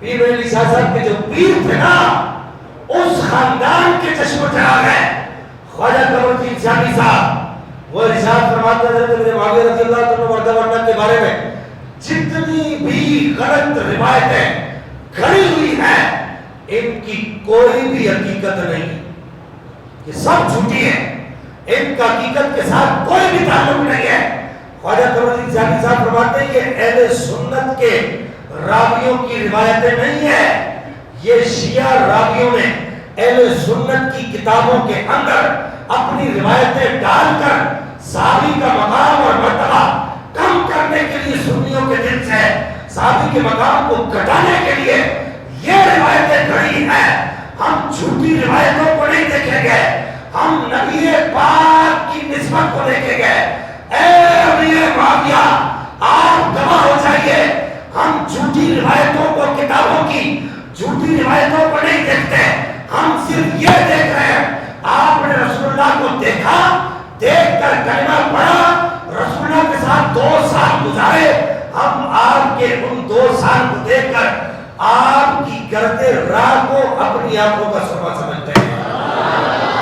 پیر علی شاہ صاحب کے جو پیر تھے نا اس خاندان کے چشم چراغ ہے خواجہ قمر الدین شامی صاحب۔ وہ ارشاد فرماتے ہیں حضرت معاویہ رضی اللہ عنہ وردہ ورنہ کے بارے میں جتنی بھی غلط روایتیں کھڑی ہوئی ہیں ان کی کوئی بھی حقیقت نہیں، یہ سب جھوٹی ہیں، ان کا حقیقت کے ساتھ کوئی بھی تعلق نہیں ہے۔ خواجہ قمر الدین شامی صاحب فرماتے ہیں کہ اہل سنت کے راویوں کی روایتیں نہیں ہیں، یہ شیعہ راویوں نے اہل سنت کی کتابوں کے اندر اپنی روایتیں ڈال کر صحابی کا مقام اور مرتبہ کم کرنے کے لیے سنیوں کے دل سے صحابی کے مقام کو گھٹانے کے لیے یہ روایتیں گھڑی ہیں۔ ہم جھوٹی روایتوں کو نہیں دیکھیں گے، ہم نبی پاک کی نسبت کو دیکھیں گے۔ اے امیر معاویہ آپ گواہ ہو جائیے، ہم جھوٹی روایتوں کو، کتابوں کی جھوٹی روایتوں کو نہیں دیکھتے، ہم صرف یہ دیکھ رہے ہیں آپ نے رسول اللہ کو دیکھا، دیکھ کر کلمہ پڑھا، رسول اللہ کے ساتھ 2 سال گزارے، ہم آپ کے ان 2 سال کو دیکھ کر آپ کی گرد راہ کو اپنی آنکھوں کا سرما سمجھتے ہیں۔